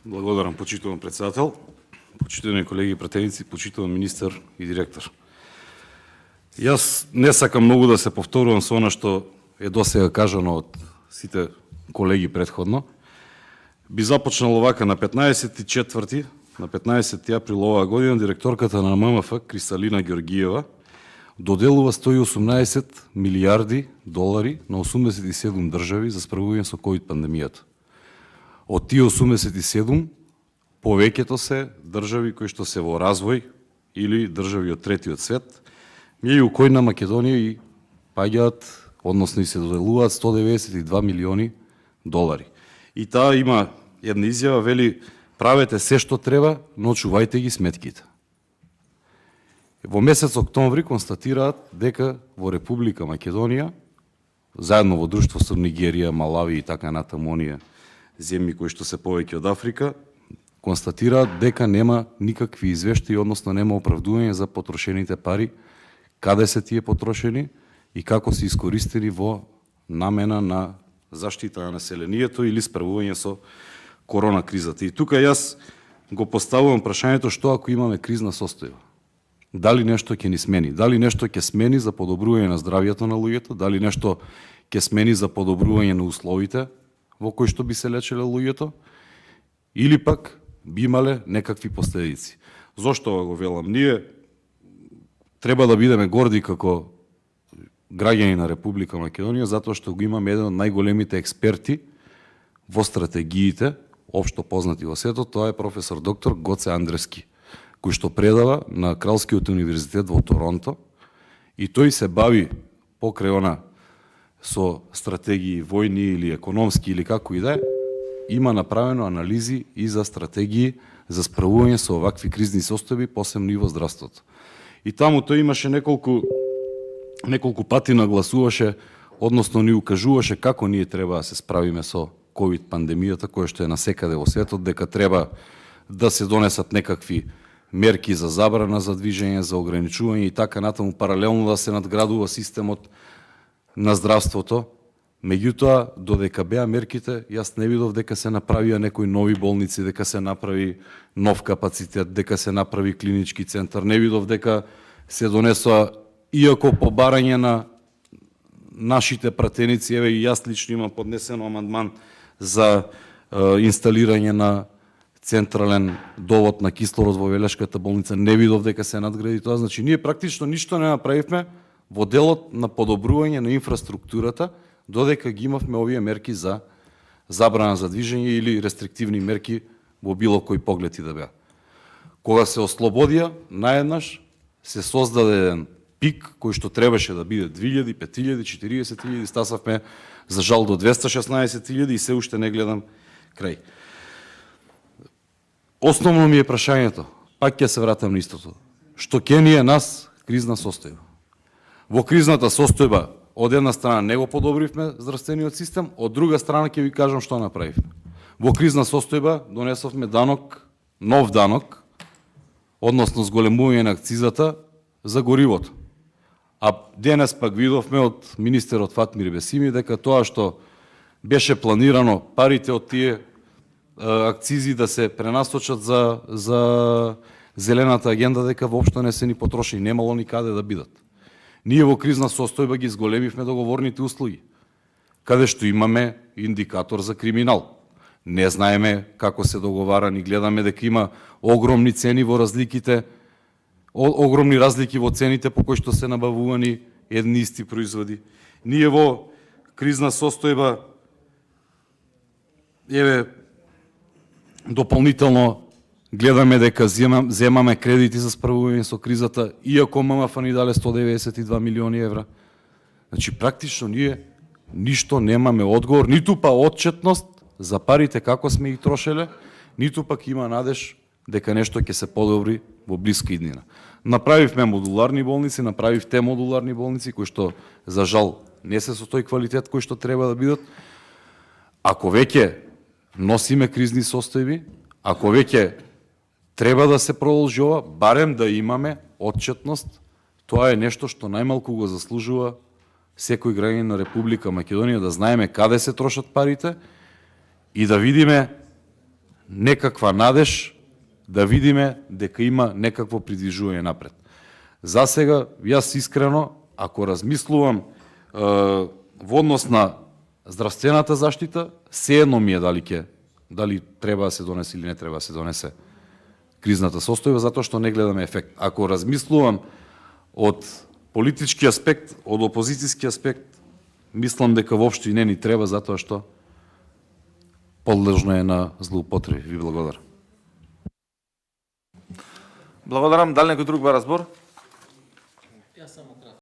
Благодарам, почитуван председател, почитувани колеги и пратеници, почитуван министар и директор. Јас не сакам многу да се повторувам со она што е досега кажано од сите колеги претходно. Би започнал овака на 15 април оваа година директорката на ММФ Кристалина Георгиева доделува 118 милиарди долари на 87 држави за справување со ковид пандемијата. Од тие 87, повеќето се држави кои што се во развој или држави од третиот свет, меѓу кои на Македонија и паѓаат, односно и се доделуваат 192 милиони долари. И таа има една изјава, вели, правете се што треба, но чувајте ги сметките. Во месец октомври констатираат дека во Република Македонија, заедно во друштво со Нигерија, Малави и така натаму оние земји кои што се повеќе од Африка, констатираат дека нема никакви извештаи, односно нема оправдување за потрошените пари, каде се тие потрошени и како се искористени во намена на заштита на населението или справување со корона кризата. И тука јас го поставувам прашањето што ако имаме кризна состојба? Дали нешто ќе ни смени? Дали нешто ќе смени за подобрување на здравјето на луѓето? Дали нешто ќе смени за подобрување на условите во кои што би се лечеле луѓето? Или пак би имале некакви последици? Зошто го велам? Ние треба да бидеме горди како граѓани на Република Македонија, затоа што го имаме еден од најголемите експерти во стратегиите, општо познати во светот, тоа е професор доктор Гоце Андревски, кој што предава на Кралскиот универзитет во Торонто, и тој се бави покрај она со стратегии војни или економски или како и да е, има направено анализи и за стратегии за справување со овакви кризни состојби, посебно и во здравството. И таму тој имаше неколку пати нагласуваше, односно ни укажуваше како ние треба да се справиме со ковид пандемијата, која што е насекаде во светот, дека треба да се донесат некакви мерки за забрана за движење, за ограничување и така натаму, паралелно да се надградува системот на здравството. Меѓутоа, додека беа мерките, јас не видов дека се направија некои нови болници, дека се направи нов капацитет, дека се направи клинички центар. Не видов дека се донесоа, иако по барање на нашите пратеници, еве и јас лично имам поднесено амандман за инсталирање на централен довод на кислород во Велешката болница, не видов дека се надгради тоа. Значи, ние практично ништо не направивме во делот на подобрување на инфраструктурата, додека ги имавме овие мерки за забрана за движење или рестриктивни мерки во било кој поглед и да беа. Кога се ослободија, наеднаш се создаде еден пик кој што требаше да биде 2000, 5000, 40.000, стасавме за жал до 216.000 и се уште не гледам крај. Основно ми е прашањето, пак ќе се вратам на истото. Што ќе ни е нас кризна состојба? Во кризната состојба од една страна не го подобривме здравствениот систем, од друга страна ќе ви кажам што направивме. Во кризна состојба донесовме данок, нов данок, односно зголемување на акцизата за горивото. А денес пак видовме од министерот Фатмир Бесими дека тоа што беше планирано парите од тие акцизи да се пренасочат за зелената агенда, дека воопшто не се ни потрошени, немало ни каде да бидат. Ние во кризна состојба ги зголемивме договорните услуги, каде што имаме индикатор за криминал. Не знаеме како се договарани, гледаме дека има огромни цени во разликите, огромни разлики во цените по кои што се набавувани едни исти производи. Ние во кризна состојба, еве, дополнително гледаме дека земаме кредити за справување со кризата, иако ММФ ни дале 192 милиони евра. Значи, практично ние ништо немаме одговор, ниту па отчетност за парите како сме ги трошеле, ниту пак има надеж дека нешто ќе се подобри во блиска иднина. Направивме модуларни болници, направивте модуларни болници, кои што, за жал, не се со тој квалитет кој што треба да бидат. Ако веќе носиме кризни состојби, ако веќе треба да се продолжи ова, барем да имаме отчетност. Тоа е нешто што најмалку го заслужува секој граѓанин на Република Македонија, да знаеме каде се трошат парите и да видиме некаква надеж да видиме дека има некакво придвижување напред. За сега, јас искрено, ако размислувам во однос на здравствената заштита, сеедно ми е дали треба да се донесе или не треба да се донесе кризната состојба, затоа што не гледаме ефект. Ако размислувам од политички аспект, од опозицијски аспект, мислам дека воопшто и не ни треба, затоа што подлежно е на злоупотреби. Ви благодарам. Благодарам. Дали некој друг ба разбор?